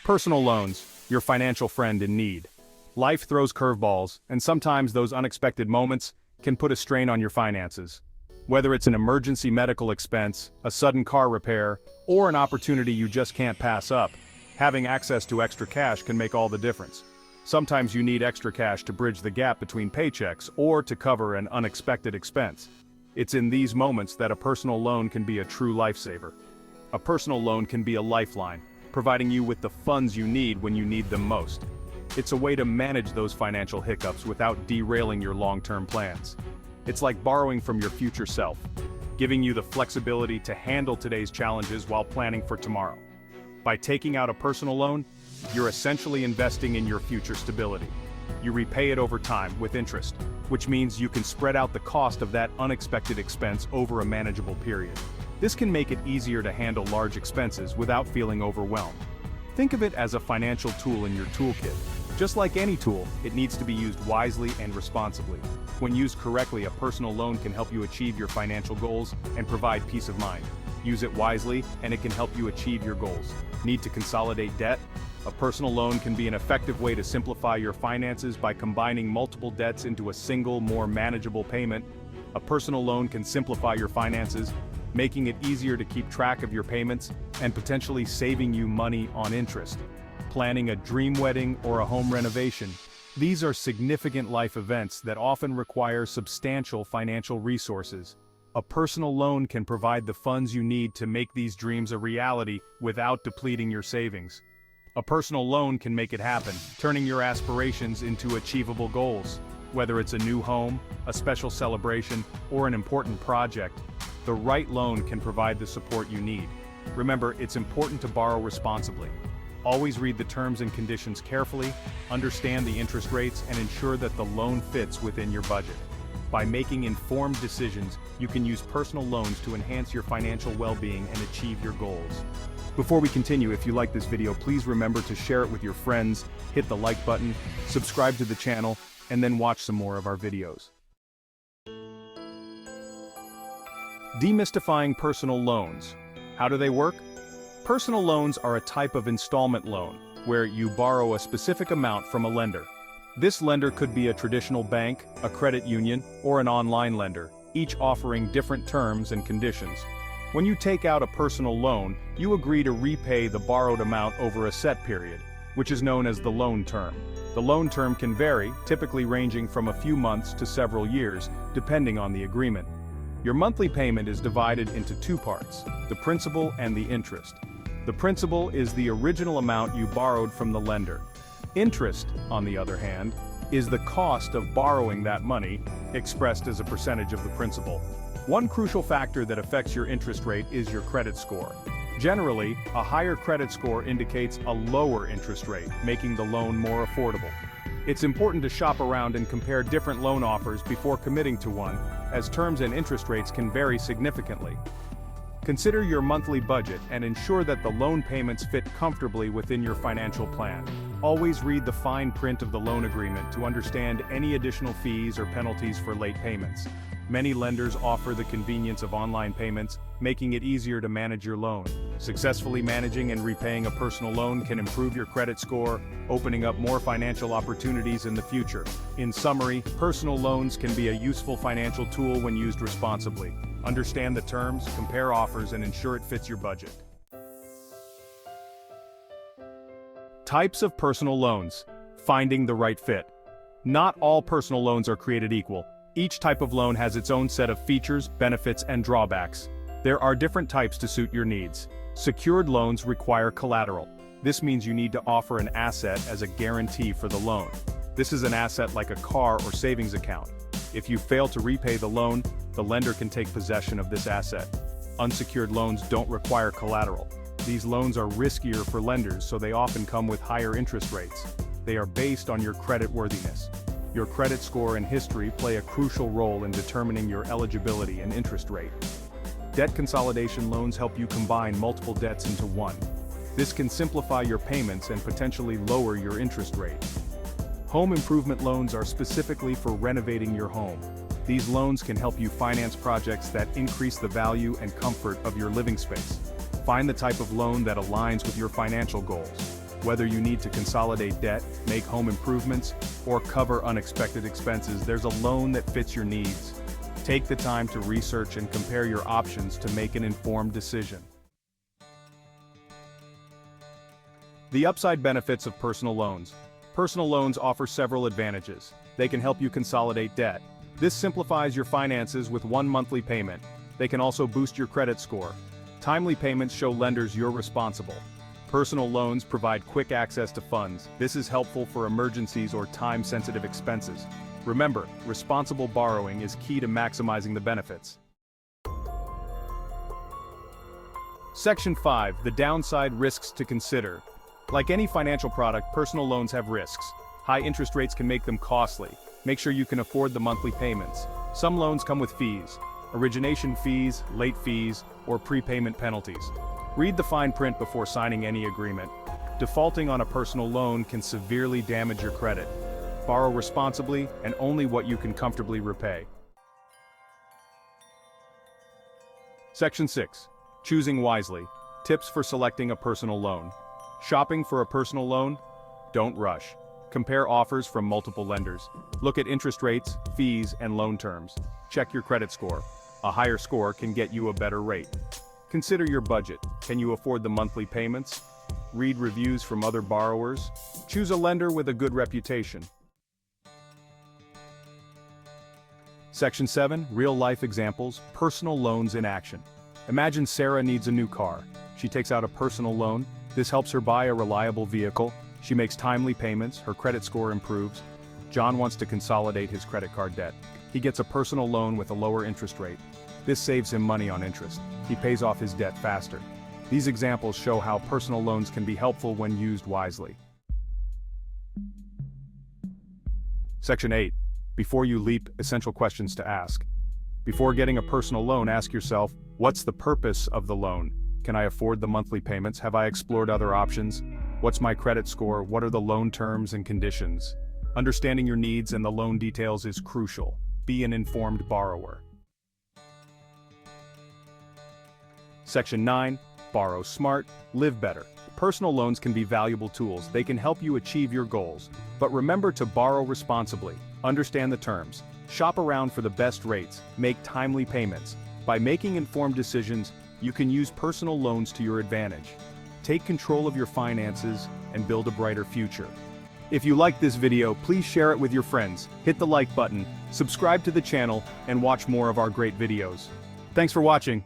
Personal loans, your financial friend in need. Life throws curveballs, and sometimes those unexpected moments can put a strain on your finances. Whether it's an emergency medical expense, a sudden car repair, or an opportunity you just can't pass up, having access to extra cash can make all the difference. Sometimes you need extra cash to bridge the gap between paychecks or to cover an unexpected expense. It's in these moments that a personal loan can be a true lifesaver. A personal loan can be a lifeline, providing you with the funds you need when you need them most. It's a way to manage those financial hiccups without derailing your long-term plans. It's like borrowing from your future self, giving you the flexibility to handle today's challenges while planning for tomorrow. By taking out a personal loan, you're essentially investing in your future stability. You repay it over time with interest, which means you can spread out the cost of that unexpected expense over a manageable period. This can make it easier to handle large expenses without feeling overwhelmed. Think of it as a financial tool in your toolkit. Just like any tool, it needs to be used wisely and responsibly. When used correctly, a personal loan can help you achieve your financial goals and provide peace of mind. Use it wisely, and it can help you achieve your goals. Need to consolidate debt? A personal loan can be an effective way to simplify your finances by combining multiple debts into a single, more manageable payment. A personal loan can simplify your finances, making it easier to keep track of your payments and potentially saving you money on interest. Planning a dream wedding or a home renovation. These are significant life events that often require substantial financial resources. A personal loan can provide the funds you need to make these dreams a reality without depleting your savings. A personal loan can make it happen, turning your aspirations into achievable goals. Whether it's a new home, a special celebration, or an important project, the right loan can provide the support you need. Remember, it's important to borrow responsibly. Always read the terms and conditions carefully, understand the interest rates, and ensure that the loan fits within your budget. By making informed decisions, you can use personal loans to enhance your financial well-being and achieve your goals. Before we continue, if you like this video, please remember to share it with your friends, hit the like button, subscribe to the channel, and then watch some more of our videos. Demystifying personal loans. How do they work? Personal loans are a type of installment loan, where you borrow a specific amount from a lender. This lender could be a traditional bank, a credit union, or an online lender, each offering different terms and conditions. When you take out a personal loan, you agree to repay the borrowed amount over a set period, which is known as the loan term. The loan term can vary, typically ranging from a few months to several years, depending on the agreement. Your monthly payment is divided into two parts, the principal and the interest. The principal is the original amount you borrowed from the lender. Interest, on the other hand, is the cost of borrowing that money, expressed as a percentage of the principal. One crucial factor that affects your interest rate is your credit score. Generally, a higher credit score indicates a lower interest rate, making the loan more affordable. It's important to shop around and compare different loan offers before committing to one, as terms and interest rates can vary significantly. Consider your monthly budget and ensure that the loan payments fit comfortably within your financial plan. Always read the fine print of the loan agreement to understand any additional fees or penalties for late payments. Many lenders offer the convenience of online payments, making it easier to manage your loan. Successfully managing and repaying a personal loan can improve your credit score, opening up more financial opportunities in the future. In summary, personal loans can be a useful financial tool when used responsibly. Understand the terms, compare offers, and ensure it fits your budget. Types of personal loans. Finding the right fit. Not all personal loans are created equal. Each type of loan has its own set of features, benefits, and drawbacks. There are different types to suit your needs. Secured loans require collateral. This means you need to offer an asset as a guarantee for the loan. This is an asset like a car or savings account. If you fail to repay the loan, the lender can take possession of this asset. Unsecured loans don't require collateral. These loans are riskier for lenders, so they often come with higher interest rates. They are based on your creditworthiness. Your credit score and history play a crucial role in determining your eligibility and interest rate. Debt consolidation loans help you combine multiple debts into one. This can simplify your payments and potentially lower your interest rate. Home improvement loans are specifically for renovating your home. These loans can help you finance projects that increase the value and comfort of your living space. Find the type of loan that aligns with your financial goals. Whether you need to consolidate debt, make home improvements, or cover unexpected expenses, there's a loan that fits your needs. Take the time to research and compare your options to make an informed decision. The upside benefits of personal loans. Personal loans offer several advantages. They can help you consolidate debt. This simplifies your finances with one monthly payment. They can also boost your credit score. Timely payments show lenders you're responsible. Personal loans provide quick access to funds. This is helpful for emergencies or time-sensitive expenses. Remember, responsible borrowing is key to maximizing the benefits. Section 5. The downside risks to consider. Like any financial product, personal loans have risks. High interest rates can make them costly. Make sure you can afford the monthly payments. Some loans come with fees, origination fees, late fees, or prepayment penalties. Read the fine print before signing any agreement. Defaulting on a personal loan can severely damage your credit. Borrow responsibly and only what you can comfortably repay. Section 6. Choosing wisely. Tips for selecting a personal loan. Shopping for a personal loan? Don't rush. Compare offers from multiple lenders. Look at interest rates, fees, and loan terms. Check your credit score. A higher score can get you a better rate. Consider your budget. Can you afford the monthly payments? Read reviews from other borrowers. Choose a lender with a good reputation. Section 7. Real-life examples. Personal loans in action. Imagine Sarah needs a new car. She takes out a personal loan. This helps her buy a reliable vehicle. She makes timely payments. Her credit score improves. John wants to consolidate his credit card debt. He gets a personal loan with a lower interest rate. This saves him money on interest. He pays off his debt faster. These examples show how personal loans can be helpful when used wisely. Section 8. Before you leap, essential questions to ask. Before getting a personal loan, ask yourself, what's the purpose of the loan? Can I afford the monthly payments? Have I explored other options? What's my credit score? What are the loan terms and conditions? Understanding your needs and the loan details is crucial. Be an informed borrower. Section 9. Borrow smart, live better. Personal loans can be valuable tools. They can help you achieve your goals. But remember to borrow responsibly. Understand the terms. Shop around for the best rates. Make timely payments. By making informed decisions, you can use personal loans to your advantage. Take control of your finances and build a brighter future. If you liked this video, please share it with your friends. Hit the like button, subscribe to the channel, and watch more of our great videos. Thanks for watching.